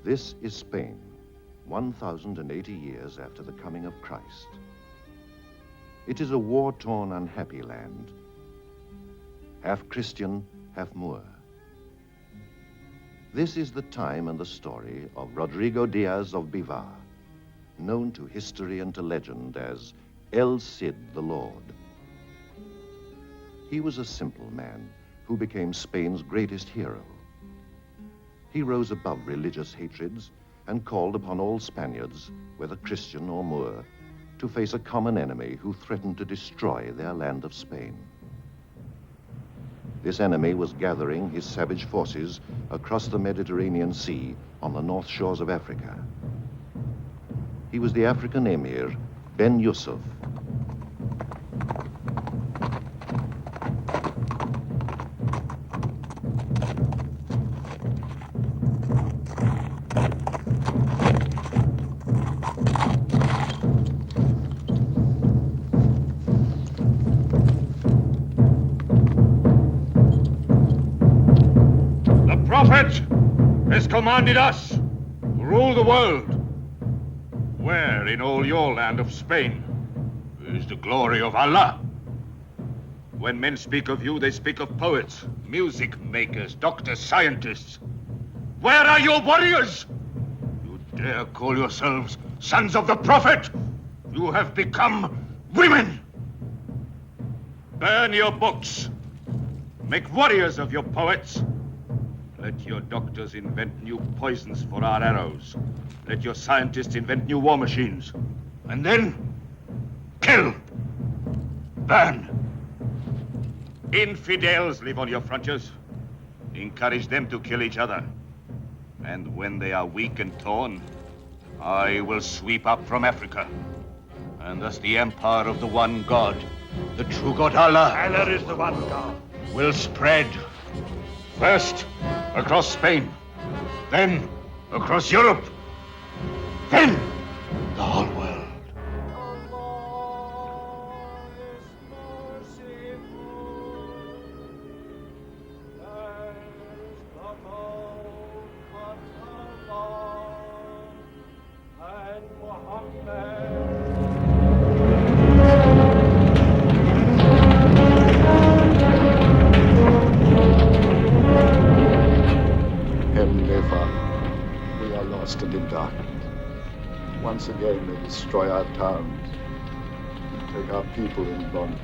This is Spain, 1,080 years after the coming of Christ. It is a war-torn, unhappy land, half Christian, half Moor. This is the time and the story of Rodrigo Diaz of Bivar, known to history and to legend as El Cid, the Lord. He was a simple man who became Spain's greatest hero. He rose above religious hatreds and called upon all Spaniards, whether Christian or Moor, to face a common enemy who threatened to destroy their land of Spain. This enemy was gathering his savage forces across the Mediterranean Sea on the north shores of Africa. He was the African emir, Ben Yusuf. Has commanded us to rule the world. Where in all your land of Spain is the glory of Allah? When men speak of you, they speak of poets, music makers, doctors, scientists. Where are your warriors? You dare call yourselves sons of the Prophet? You have become women. Burn your books. Make warriors of your poets. Let your doctors invent new poisons for our arrows. Let your scientists invent new war machines. And then, kill. Burn. Infidels live on your frontiers. Encourage them to kill each other. And when they are weak and torn, I will sweep up from Africa. And thus the empire of the one God, the true God Allah. Allah is the one God. Will spread. First, across Spain, then across Europe, then the whole world. Once again, they destroy our towns, take our people in bondage.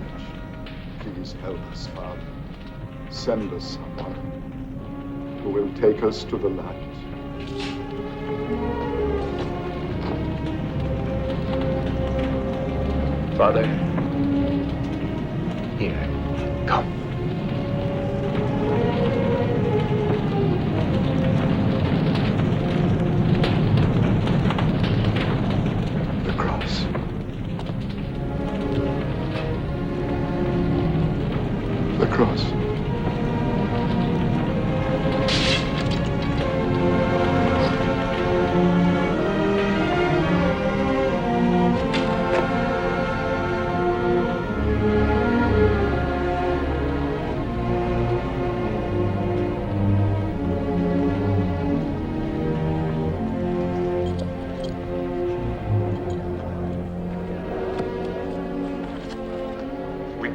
Please help us, Father. Send us someone who will take us to the light. Father, here, come.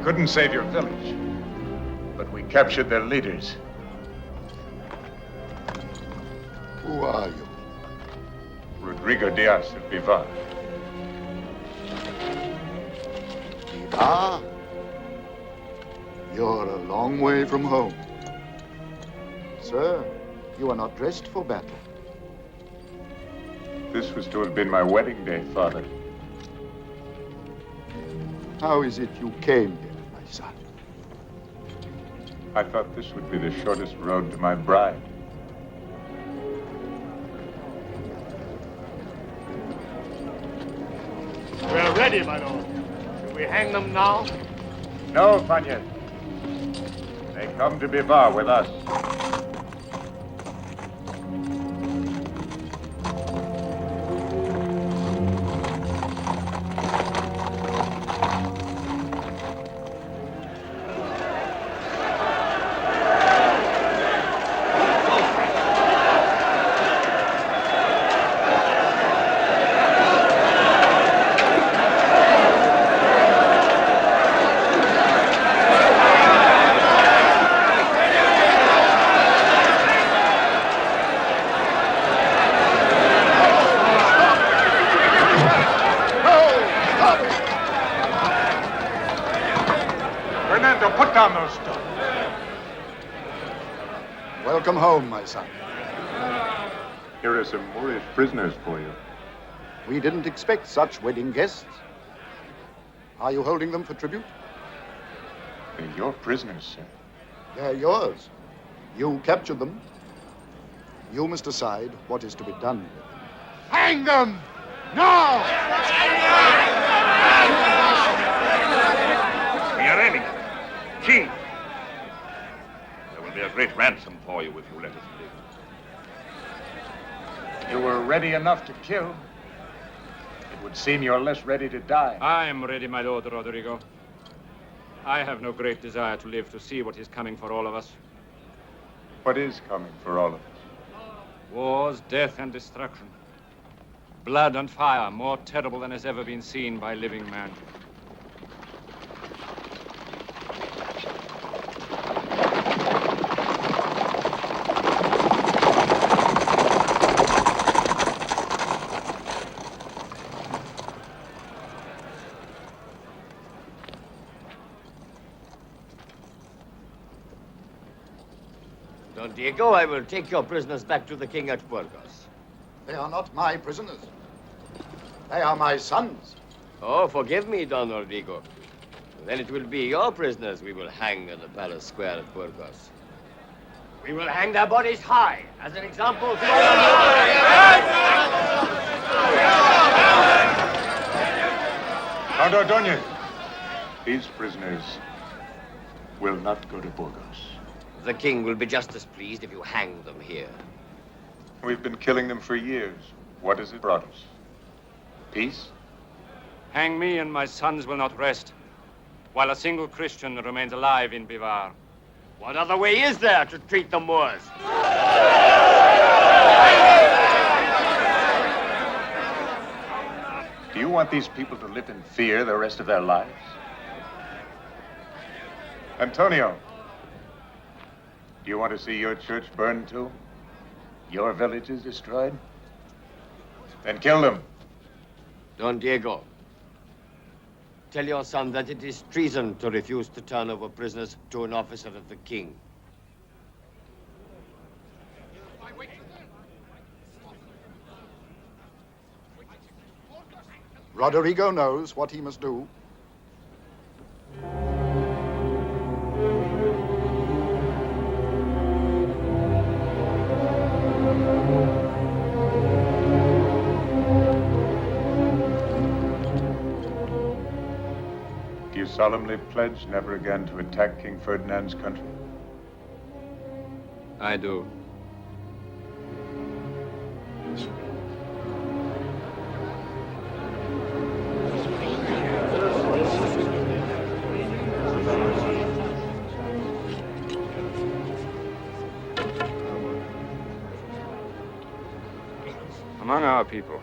Couldn't save your village, but we captured their leaders. Who are you? Rodrigo Diaz of Bivar. Bivar? You're a long way from home. Sir, you are not dressed for battle. This was to have been my wedding day, Father. How is it you came here, my son? I thought this would be the shortest road to my bride. We're ready, my lord. Should we hang them now? No, Panya. They come to Bivar with us. Welcome home, my son. Here are some Moorish prisoners for you. We didn't expect such wedding guests. Are you holding them for tribute? They're your prisoners, sir. They're yours. You captured them. You must decide what is to be done with them. Hang them! Now! We are ready. King. There will be a great ransom for you if you let us live. You were ready enough to kill. It would seem you're less ready to die. I am ready, my lord Rodrigo. I have no great desire to live to see what is coming for all of us. What is coming for all of us? Wars, death, and destruction. Blood and fire, more terrible than has ever been seen by living man. Don Diego, I will take your prisoners back to the king at Burgos. They are not my prisoners. They are my sons. Oh, forgive me, Don Rodrigo. Then it will be your prisoners we will hang in the palace square at Burgos. We will hang their bodies high as an example to Count Ordonez, these prisoners will not go to Burgos. The king will be just as pleased if you hang them here. We've been killing them for years. What has it brought us? Peace? Hang me and my sons will not rest while a single Christian remains alive in Bivar. What other way is there to treat the Moors? Do you want these people to live in fear the rest of their lives? Antonio, do you want to see your church burned too? Your villages destroyed? Then kill them. Don Diego, tell your son that it is treason to refuse to turn over prisoners to an officer of the king. Rodrigo knows what he must do. Do you solemnly pledge never again to attack King Ferdinand's country? I do. Among our people,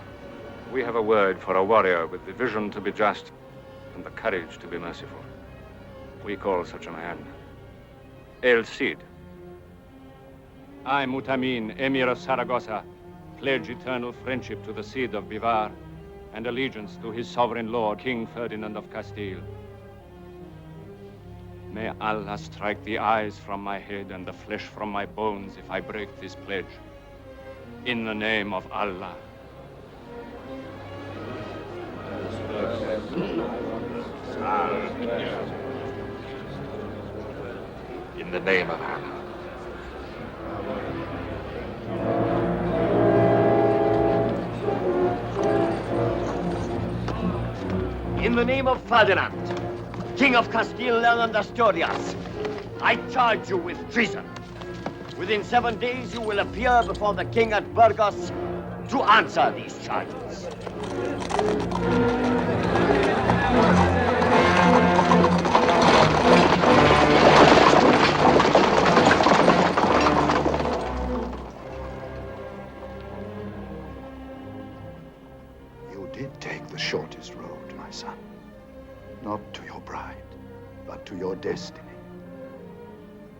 we have a word for a warrior with the vision to be just and the courage to be merciful. We call such a man El Cid. I, Mutamin, Emir of Saragossa, pledge eternal friendship to the Cid of Bivar and allegiance to his sovereign lord, King Ferdinand of Castile. May Allah strike the eyes from my head and the flesh from my bones if I break this pledge. In the name of Allah. In the name of Allah. In the name of Ferdinand, King of Castile and Asturias, I charge you with treason. Within 7 days, you will appear before the king at Burgos to answer these charges. You did take the shortest road, my son. Not to your bride, but to your destiny.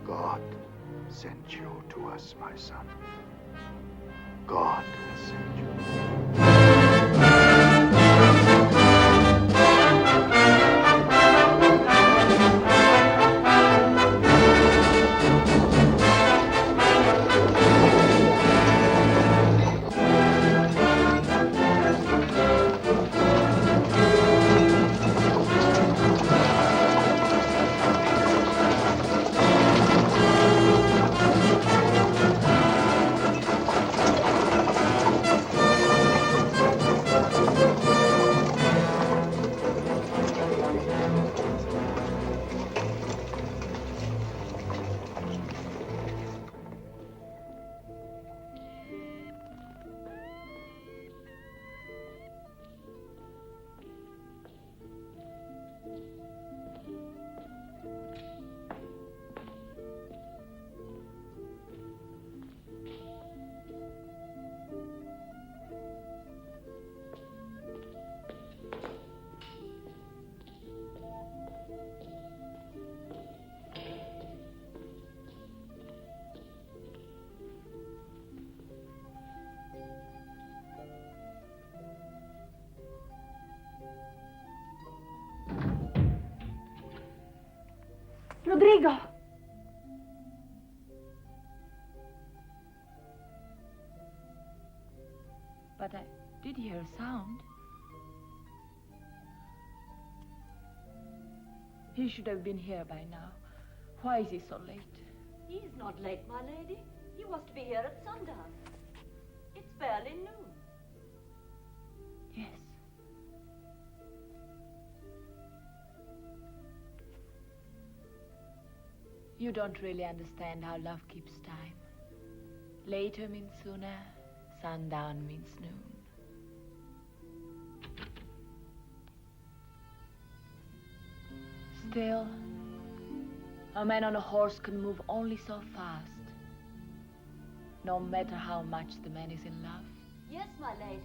God sent you to us, my son. God has sent you. Rodrigo! But I did hear a sound. He should have been here by now. Why is he so late? He is not late, my lady. He was to be here at sundown. It's barely noon. Yes. You don't really understand how love keeps time. Later means sooner, sundown means noon. Still, a man on a horse can move only so fast, no matter how much the man is in love. Yes, my lady.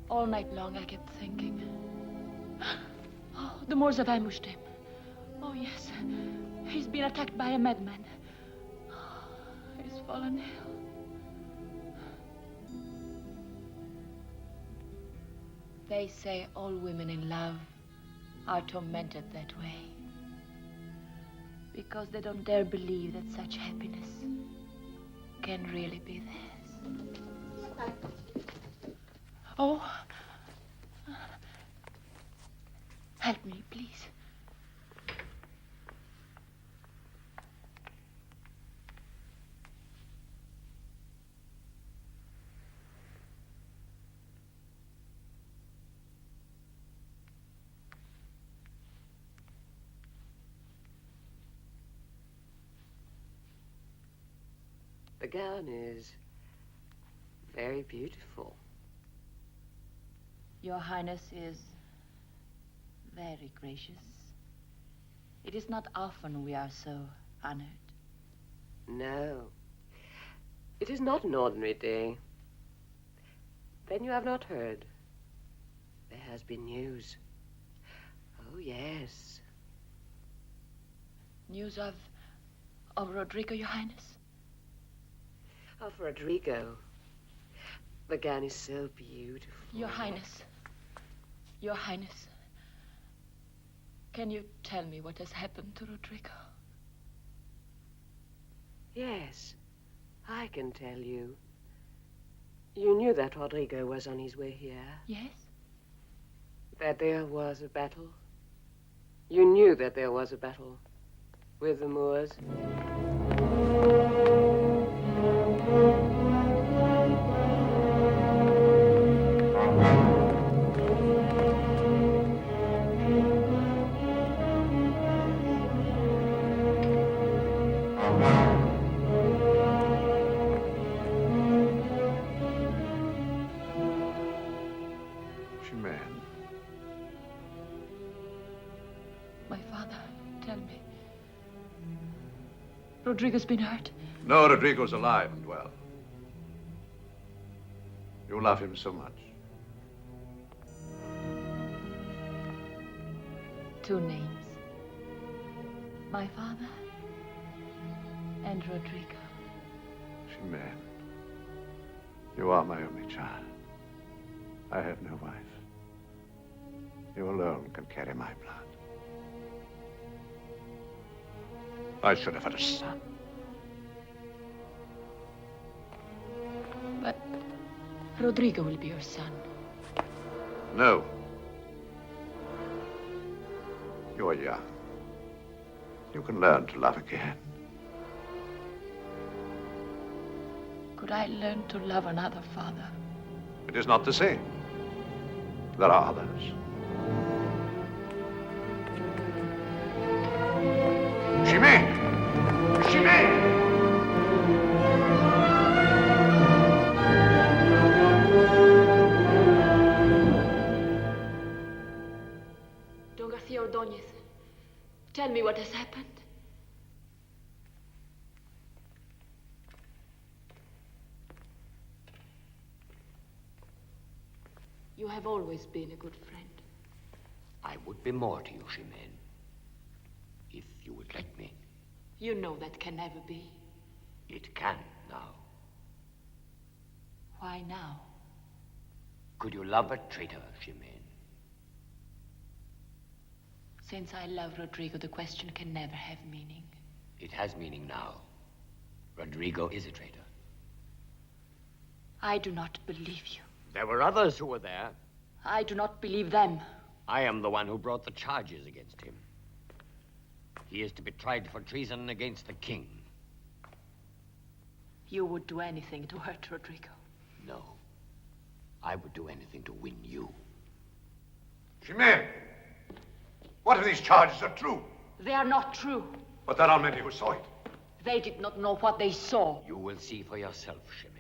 All night long I kept thinking, oh, the Moors have ambushed him. Oh, yes, he's been attacked by a madman. He's fallen ill. They say all women in love are tormented that way because they don't dare believe that such happiness can really be theirs. Oh, help me, please. The gown is very beautiful. Your Highness is very gracious. It is not often we are so honored. No, it is not an ordinary day. Then you have not heard. There has been news. Oh, yes. News of Rodrigo, Your Highness? Of Rodrigo. The gown is so beautiful. Your Highness. Your Highness. Can you tell me what has happened to Rodrigo? Yes, I can tell you. You knew that Rodrigo was on his way here? Yes. That there was a battle? You knew that there was a battle with the Moors? Rodrigo's been hurt? No, Rodrigo's alive and well. You love him so much. Two names. My father and Rodrigo. Chimene, you are my only child. I have no wife. You alone can carry my blood. I should have had a son. But Rodrigo will be your son. No. You are young. You can learn to love again. Could I learn to love another father? It is not the same. There are others. Chimene! Chimene! Don Garcia Ordóñez, tell me what has happened. You have always been a good friend. I would be more to you, Chimene, if you would let me. You know that can never be. It can now. Why now? Could you love a traitor, Ximene? Since I love Rodrigo, the question can never have meaning. It has meaning now. Rodrigo is a traitor. I do not believe you. There were others who were there. I do not believe them. I am the one who brought the charges against him. He is to be tried for treason against the king. You would do anything to hurt Rodrigo. No. I would do anything to win you. Ximene, what if these charges are true? They are not true. But there are many who saw it. They did not know what they saw. You will see for yourself, Ximene.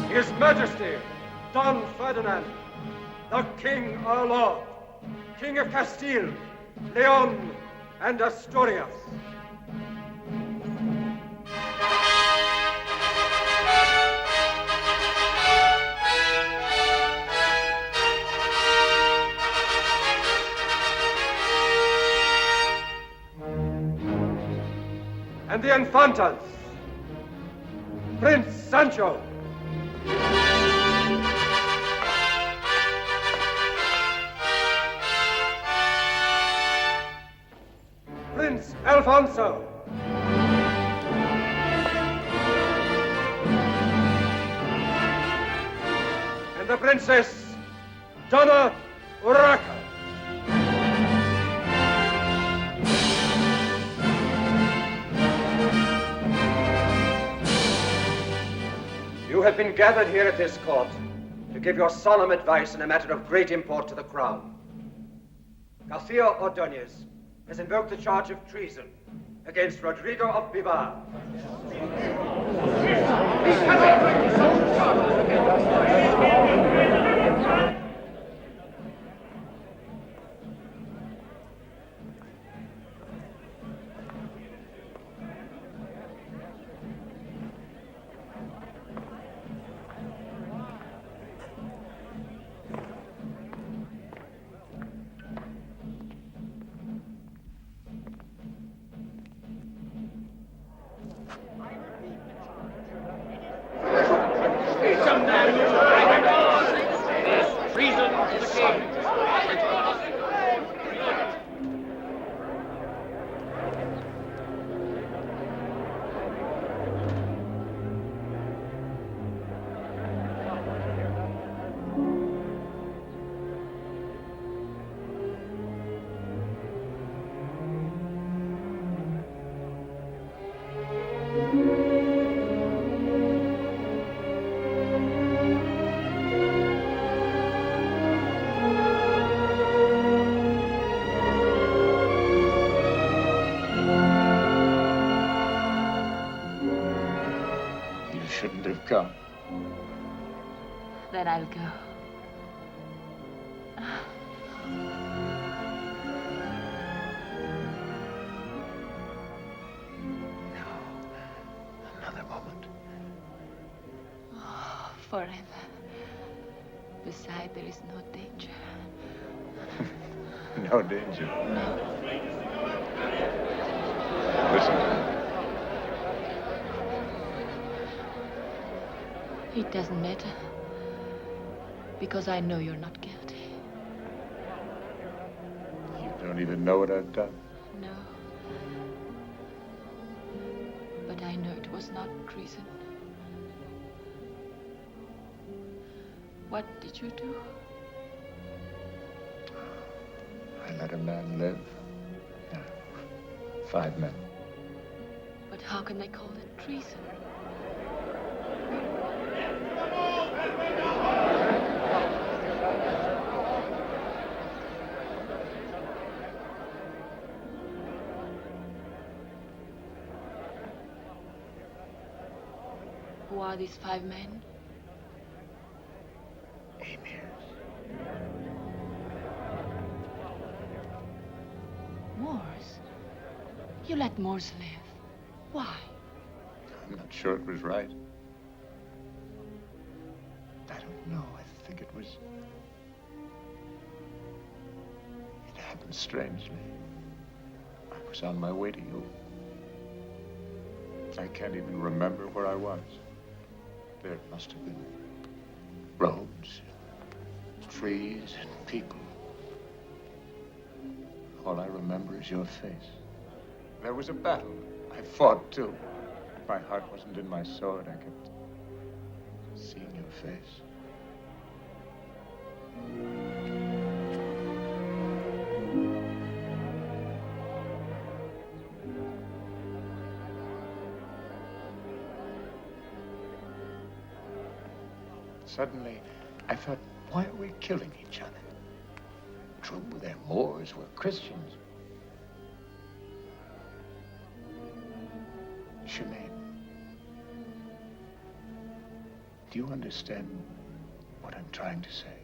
His Majesty, Don Ferdinand, the King our Lord, King of Castile, Leon, and Asturias. And the Infantas, Prince Sancho, Prince Alfonso, and the Princess Donna Urraca. You have been gathered here at this court to give your solemn advice in a matter of great import to the crown. Garcia Ordóñez has invoked the charge of treason against Rodrigo of Bivar. Treason to the king. Shouldn't have come. Then I'll go. Another moment. forever. Besides, there is no danger. No danger. No. Listen. It doesn't matter. Because I know you're not guilty. You don't even know what I've done. No. But I know it was not treason. What did you do? I let a man live. Yeah. 5 men. But how can they call it treason? Who are these 5 men? Moors? You let Moors live. Why? I'm not sure it was right. I don't know. I think it happened strangely. I was on my way to you. I can't even remember where I was. There must have been roads, trees, and people. All I remember is your face. There was a battle. I fought, too. My heart wasn't in my sword. I kept seeing your face. Suddenly, I thought, why are we killing each other? True, they're Moors, we're Christians. Shemaine, do you understand what I'm trying to say?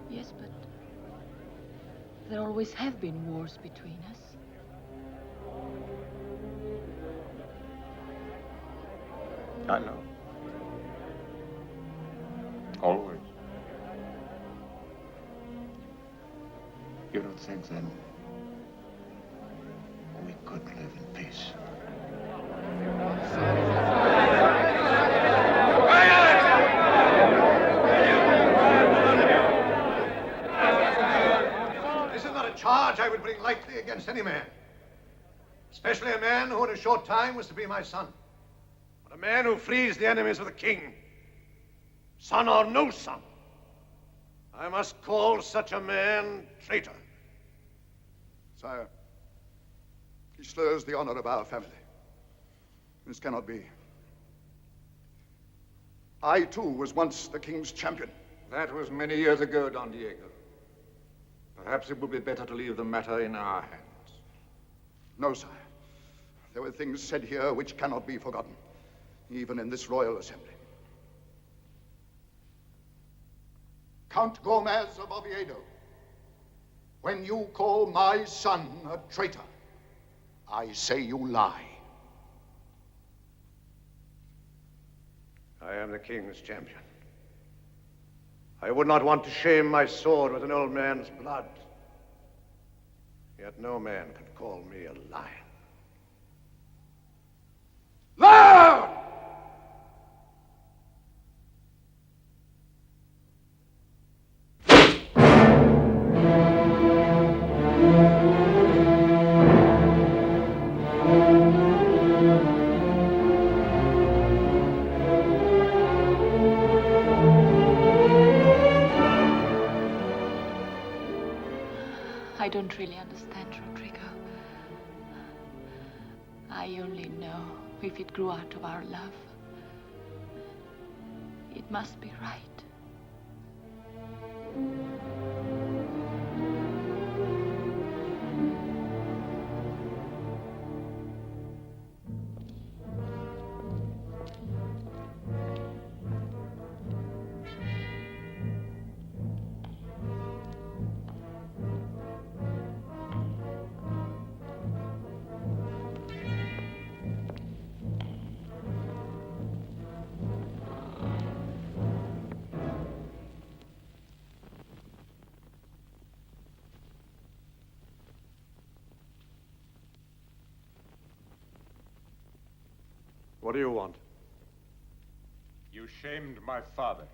Yes, but there always have been wars between us. I know. Always. You don't think then we could live in peace? This is not a charge I would bring lightly against any man. Especially a man who in a short time was to be my son. But a man who frees the enemies of the king, son or no son, I must call such a man traitor. Sire, he slurs the honor of our family. This cannot be. I, too, was once the king's champion. That was many years ago, Don Diego. Perhaps it would be better to leave the matter in our hands. No, sire. There were things said here which cannot be forgotten, even in this royal assembly. Count Gomez of Oviedo, when you call my son a traitor, I say you lie. I am the king's champion. I would not want to shame my sword with an old man's blood. Yet no man can call me a liar. Loud! I don't really understand, Rodrigo. I only know if it grew out of our love, it must be right. What do you want? You shamed my father.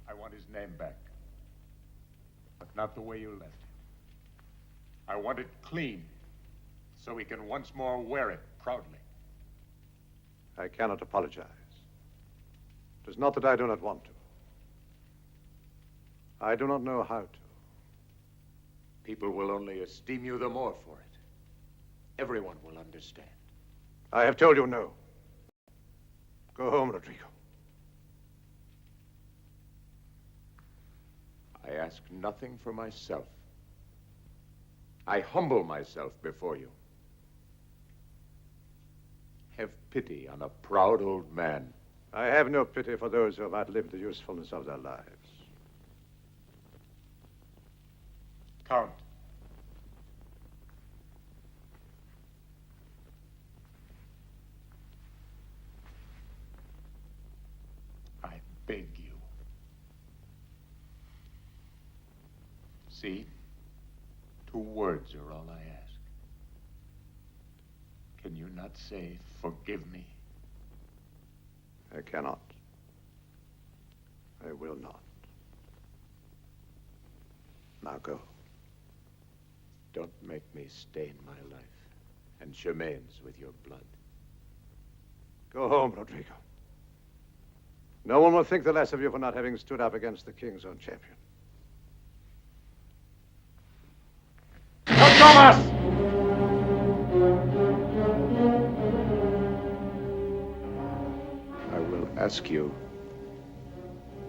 I want his name back. But not the way you left it. I want it clean, so he can once more wear it proudly. I cannot apologize. It is not that I do not want to. I do not know how to. People will only esteem you the more for it. Everyone will understand. I have told you no. Go home, Rodrigo. I ask nothing for myself. I humble myself before you. Have pity on a proud old man. I have no pity for those who have outlived the usefulness of their lives. Count. I beg you. See? 2 words are all I ask. Can you not say, forgive me? I cannot. I will not. Now go. Don't make me stain my life and Germain's with your blood. Go home, Rodrigo. No one will think the less of you for not having stood up against the king's own champion. Thomas! I will ask you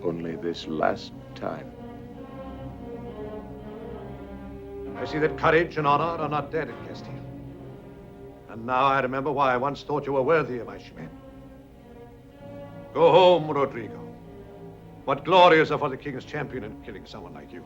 only this last time. I see that courage and honor are not dead in Castile. And now I remember why I once thought you were worthy of my Germain. Go home, Rodrigo. What glory is there for the king's champion in killing someone like you?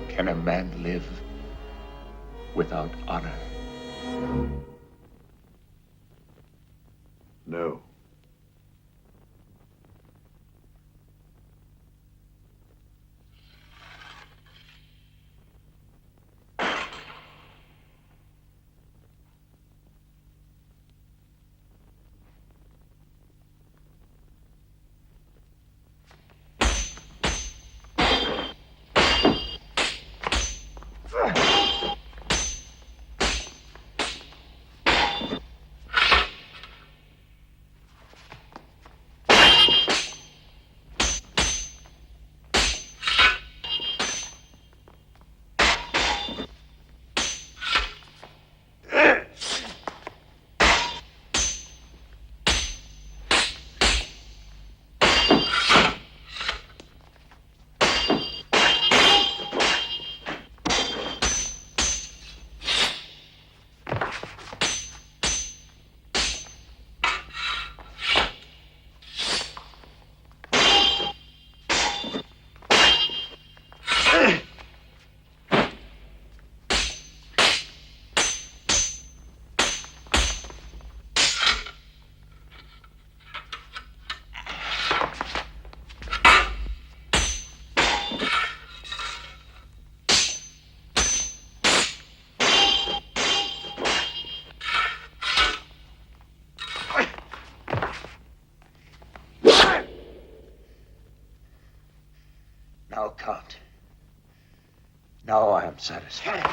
Can a man live without honor? No. Now, Count. Now I am satisfied.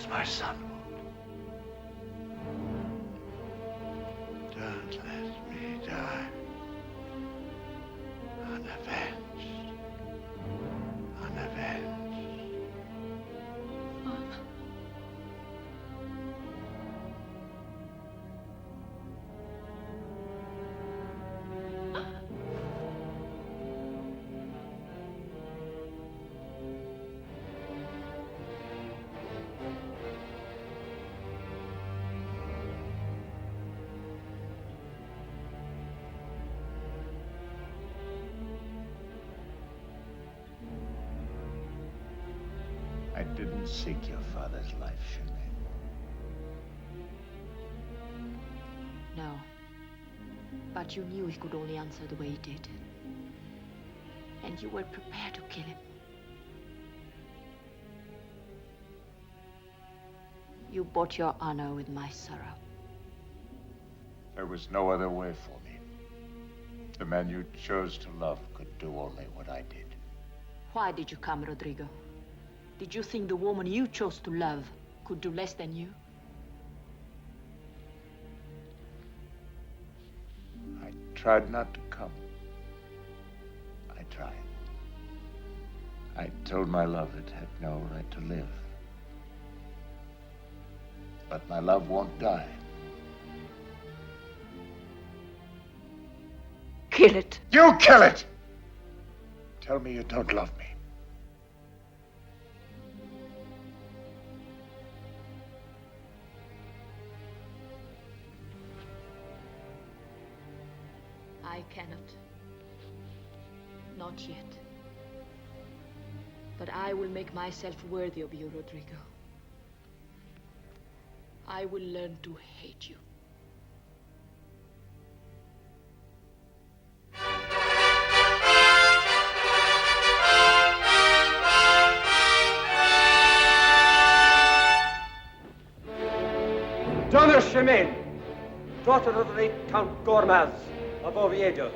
My son. Don't let me die unavenged. Unavenged. I didn't seek your father's life, Shemaine. No. But you knew he could only answer the way he did. And you were prepared to kill him. You bought your honor with my sorrow. There was no other way for me. The man you chose to love could do only what I did. Why did you come, Rodrigo? Did you think the woman you chose to love could do less than you? I tried not to come. I tried. I told my love it had no right to live. But my love won't die. Kill it. You kill it! Tell me you don't love me. I cannot. Not yet. But I will make myself worthy of you, Rodrigo. I will learn to hate you. Donna Shemaine, daughter of the late Count Gormaz of Oviedo,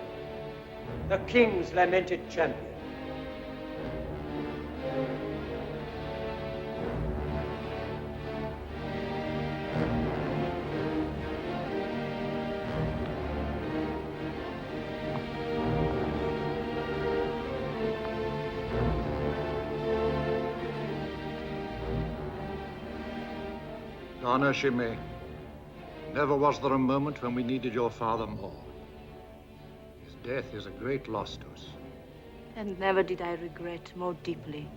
the king's lamented champion. Donna Shemaine, never was there a moment when we needed your father more. His death is a great loss to us. And never did I regret more deeply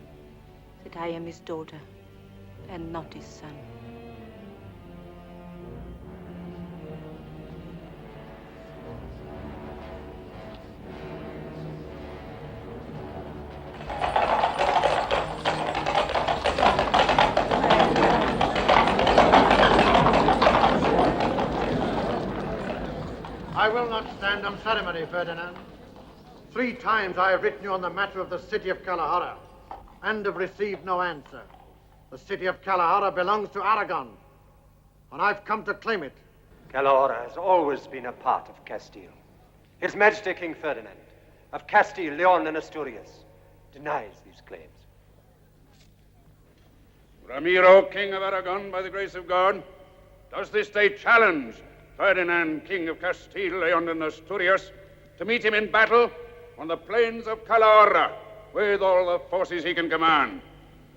that I am his daughter and not his son. I will not stand on ceremony, Ferdinand. 3 times I have written you on the matter of the city of Kalahara, and have received no answer. The city of Kalahara belongs to Aragon, and I've come to claim it. Kalahara has always been a part of Castile. His Majesty King Ferdinand of Castile, Leon, and Asturias denies these claims. Ramiro, King of Aragon, by the grace of God, does this day challenge Ferdinand, King of Castile, Leon, and Asturias, to meet him in battle on the plains of Calahorra with all the forces he can command.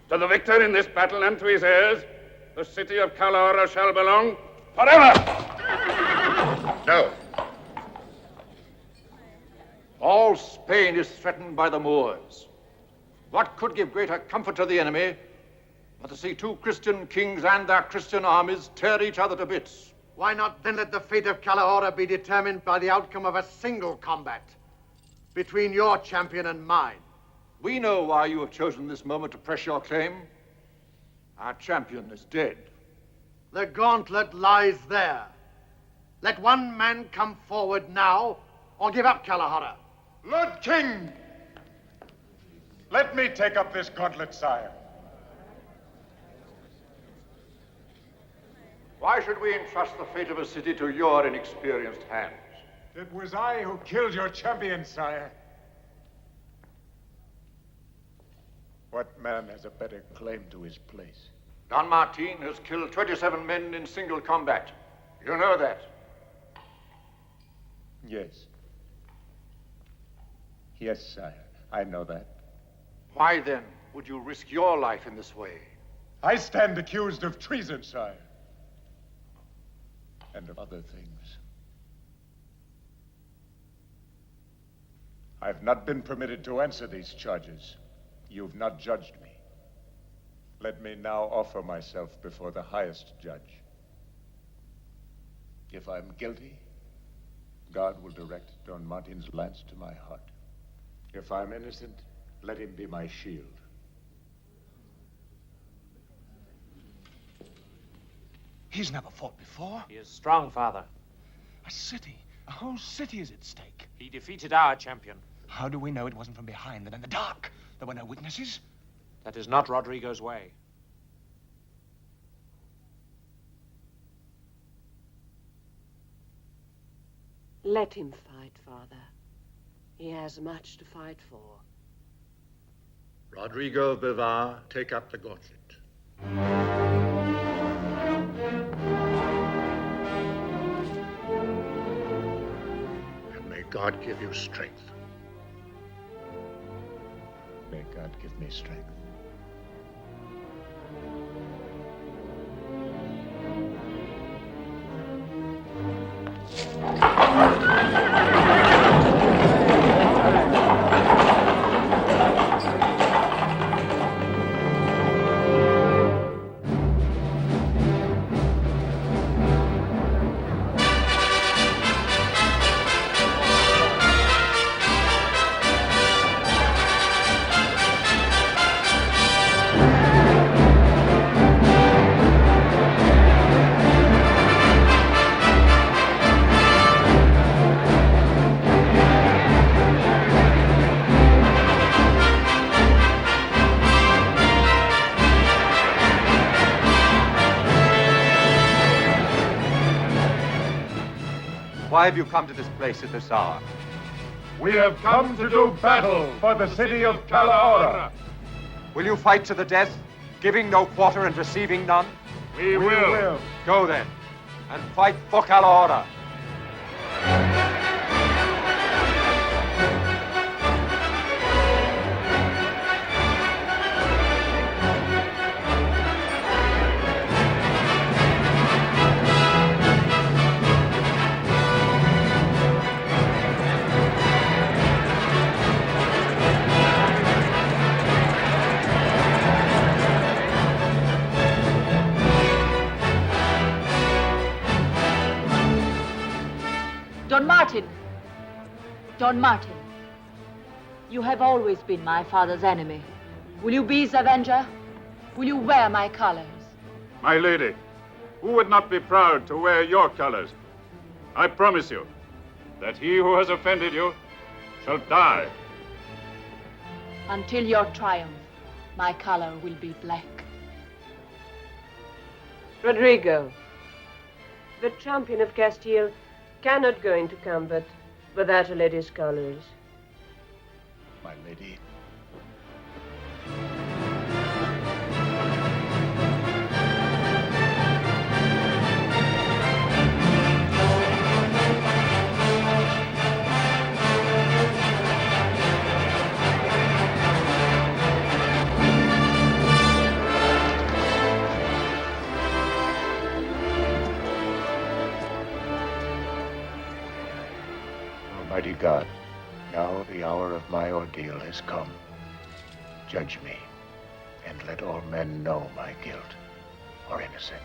To the victor in this battle and to his heirs, the city of Calahorra shall belong forever. No. All Spain is threatened by the Moors. What could give greater comfort to the enemy but to see two Christian kings and their Christian armies tear each other to bits? Why not then let the fate of Calahorra be determined by the outcome of a single combat between your champion and mine? We know why you have chosen this moment to press your claim. Our champion is dead. The gauntlet lies there. Let one man come forward now, or give up Calahorra. Lord King, let me take up this gauntlet, sire. Why should we entrust the fate of a city to your inexperienced hands? It was I who killed your champion, sire. What man has a better claim to his place? Don Martin has killed 27 men in single combat. You know that. Yes. Yes, sire, I know that. Why then would you risk your life in this way? I stand accused of treason, sire. And of other things. I've not been permitted to answer these charges. You've not judged me. Let me now offer myself before the highest judge. If I'm guilty, God will direct Don Martin's lance to my heart. If I'm innocent, let him be my shield. He's never fought before. He is strong, Father. A whole city is at stake. He defeated our champion. How do we know it wasn't from behind and in the dark? There were no witnesses? That is not Rodrigo's way. Let him fight, Father. He has much to fight for. Rodrigo of Bivar, take up the gauntlet. And may God give you strength. May God give me strength. Why have you come to this place at this hour? We have come to do battle for the city of Calahorra. Will you fight to the death, giving no quarter and receiving none? We will. Go then, and fight for Calahorra. Don Martin, you have always been my father's enemy. Will you be his avenger? Will you wear my colors? My lady, who would not be proud to wear your colors? I promise you that he who has offended you shall die. Until your triumph, my color will be black. Rodrigo, the champion of Castile cannot go into combat without a lady's colors. My lady. Almighty God, Now the hour of my ordeal has come. Judge me, and let all men know my guilt or innocence.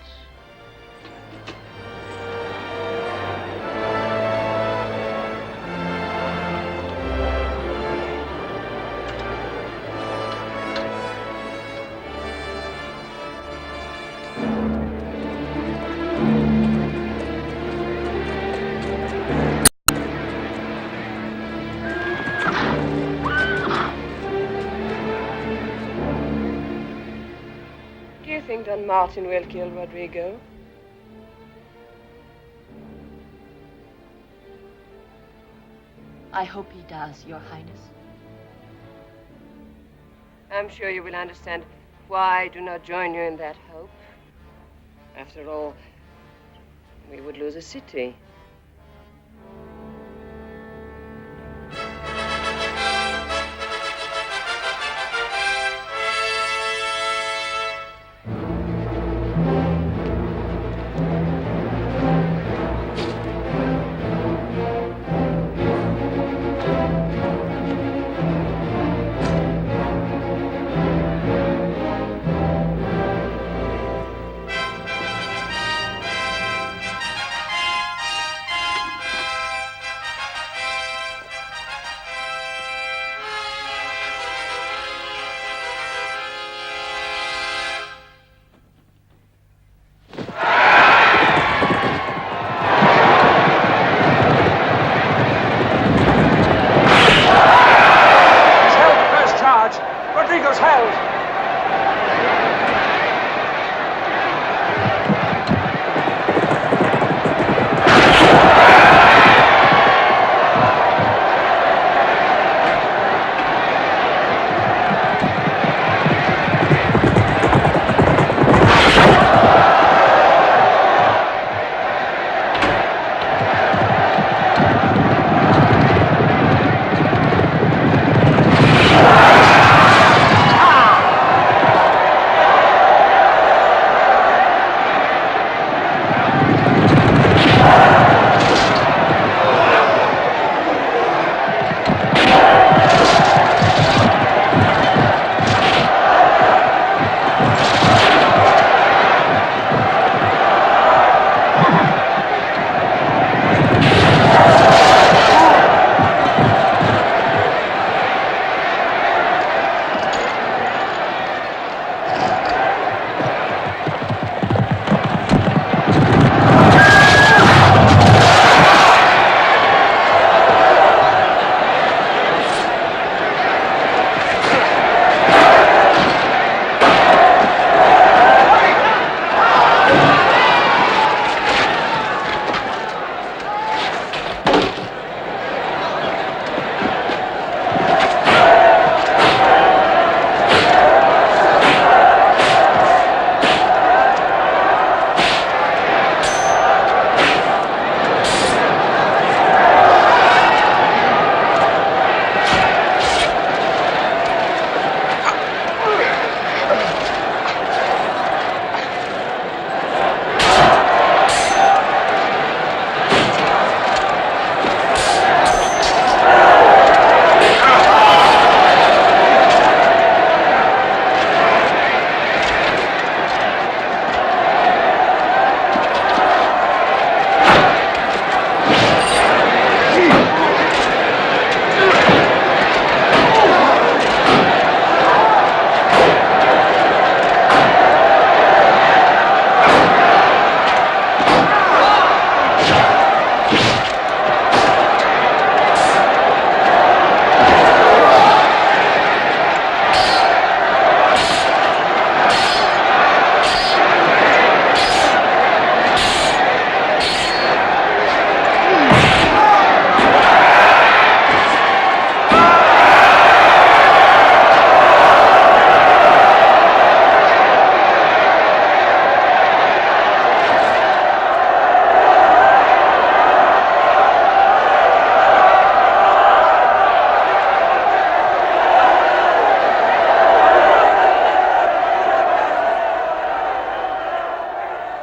Do you think Don Martin will kill Rodrigo? I hope he does, Your Highness. I'm sure you will understand why I do not join you in that hope. After all, we would lose a city. Rodrigo's held!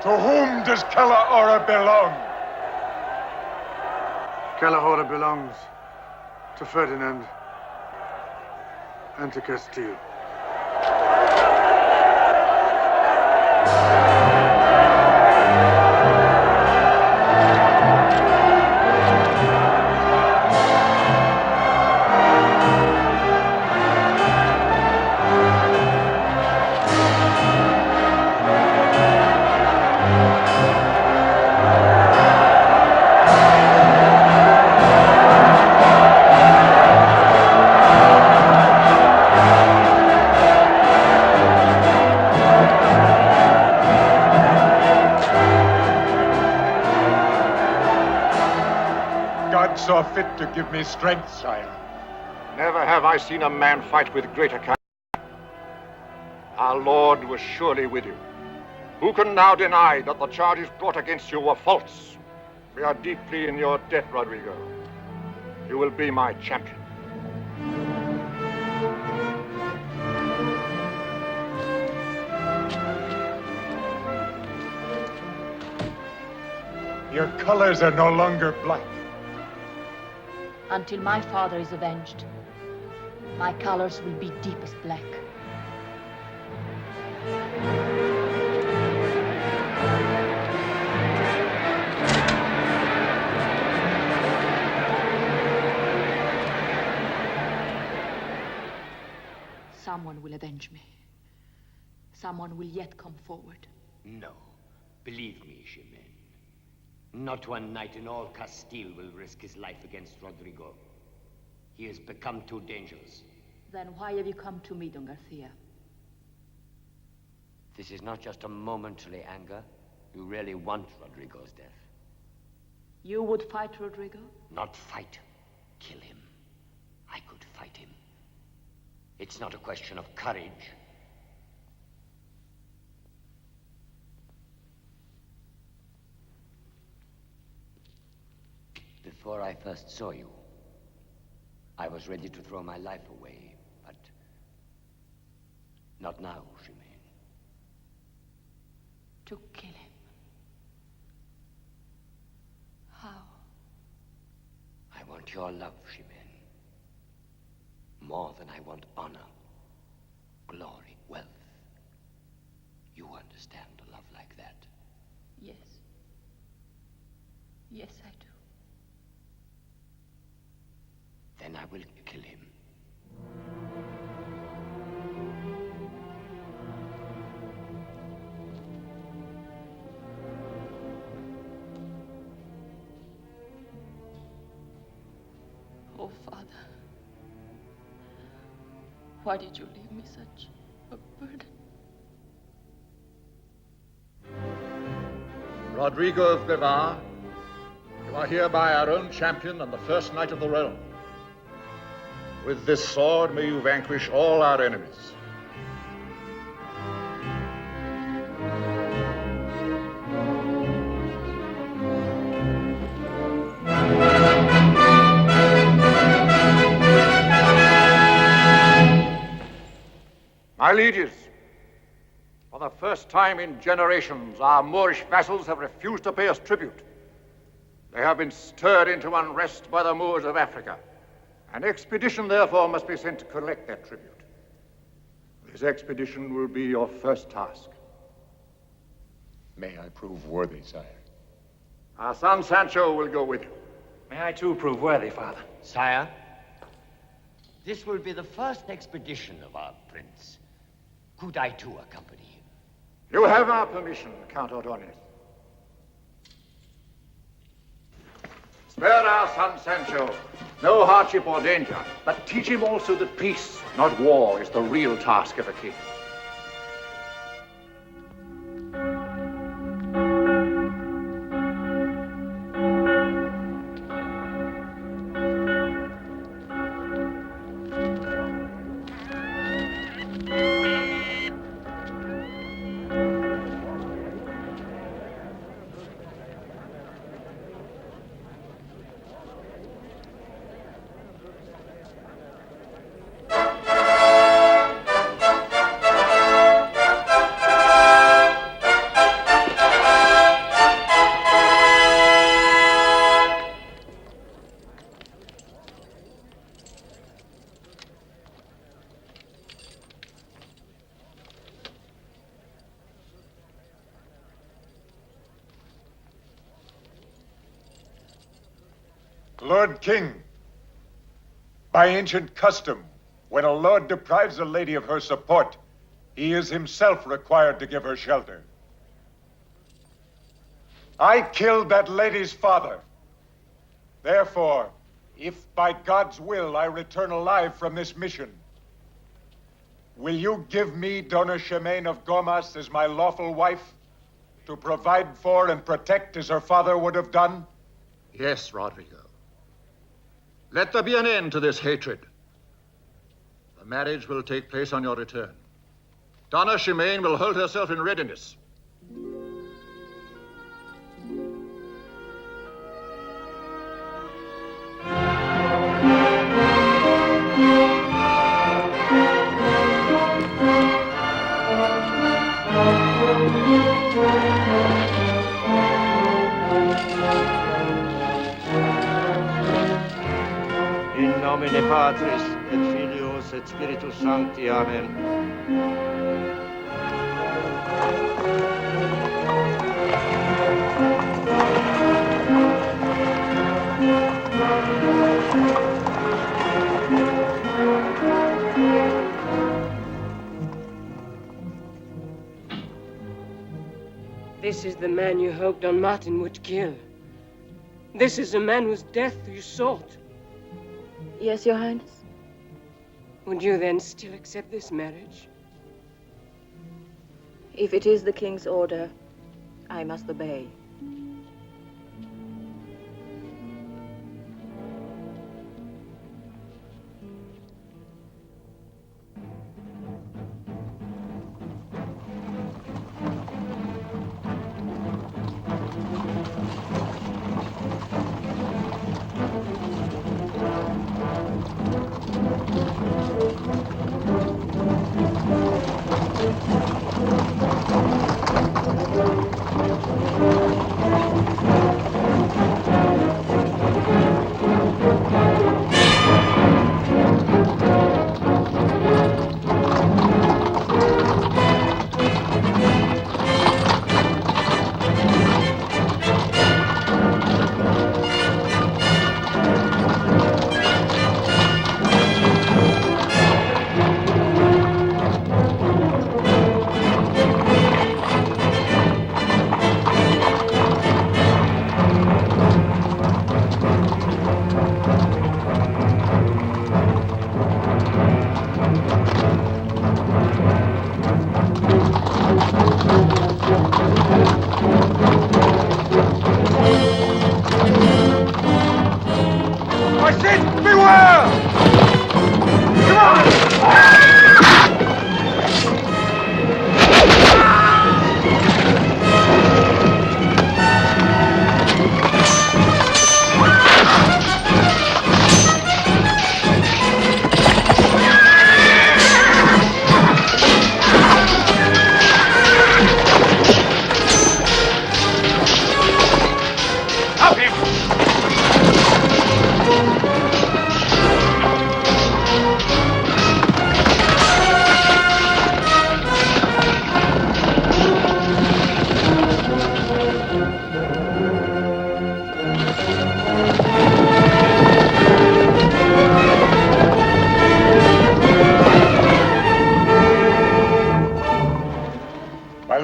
To whom does Kalahora belong? Kalahora belongs to Ferdinand and to Castile. God saw fit to give me strength, sire. Never have I seen a man fight with greater courage. Our Lord was surely with you. Who can now deny that the charges brought against you were false? We are deeply in your debt, Rodrigo. You will be my champion. Your colors are no longer black. Until my father is avenged, my colors will be deepest black. Someone will avenge me. Someone will yet come forward. No. Believe me, Ximena. Not one knight in all Castile will risk his life against Rodrigo. He has become too dangerous. Then why have you come to me, Don Garcia? This is not just a momentary anger. You really want Rodrigo's death. You would fight Rodrigo? Not fight. Kill him. I could fight him. It's not a question of courage. Before I first saw you, I was ready to throw my life away, but not now, Ximena. To kill him. How? I want your love, Ximena. More than I want honor, glory, wealth. You understand a love like that? Yes. Yes, I do. Then I will kill him. Oh, Father. Why did you leave me such a burden? Rodrigo of Bivar, you are hereby our own champion and the first knight of the realm. With this sword may you vanquish all our enemies. My lieges, for the first time in generations, our Moorish vassals have refused to pay us tribute. They have been stirred into unrest by the Moors of Africa. An expedition, therefore, must be sent to collect that tribute. This expedition will be your first task. May I prove worthy, sire? Our son Sancho will go with you. May I too prove worthy, Father? Sire, this will be the first expedition of our prince. Could I too accompany him? You have our permission, Count Ordonez. Spare our son Sancho no hardship or danger, but teach him also that peace, not war, is the real task of a king. Lord King, by ancient custom, when a lord deprives a lady of her support, he is himself required to give her shelter. I killed that lady's father. Therefore, if by God's will I return alive from this mission, will you give me Dona Ximena of Gomas as my lawful wife to provide for and protect as her father would have done? Yes, Rodrigo. Let there be an end to this hatred. The marriage will take place on your return. Dona Ximena will hold herself in readiness. In nomine Patris et Filius et Spiritus Sancti. Amen. This is the man you hoped Don Martin would kill. This is the man whose death you sought. Yes, Your Highness. Would you then still accept this marriage? If it is the king's order, I must obey.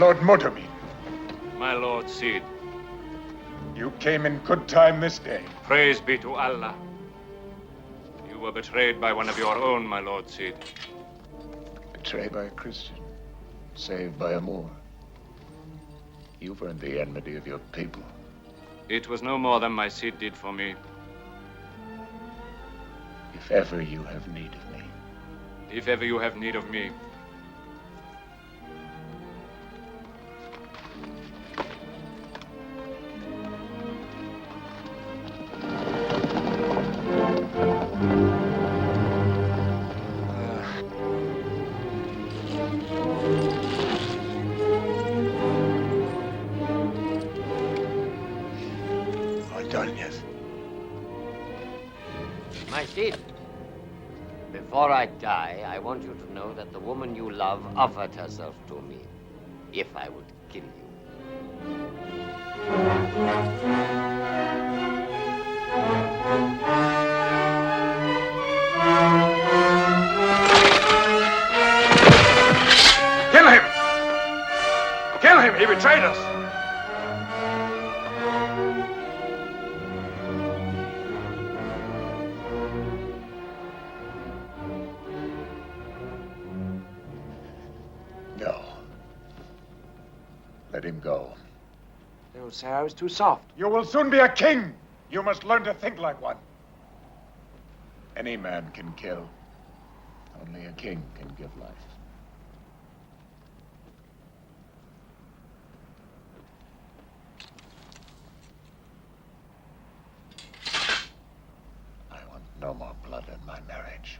Lord Motormead. My Lord Cid. You came in good time this day. Praise be to Allah. You were betrayed by one of your own, my Lord Cid. Betrayed by a Christian, saved by a Moor. You've earned the enmity of your people. It was no more than my Cid did for me. If ever you have need of me. If ever you have need of me. My Cid, before I die, I want you to know that the woman you love offered herself to me if I would kill you. Let him go. They will say I was too soft. You will soon be a king. You must learn to think like one. Any man can kill. Only a king can give life. I want no more blood in my marriage.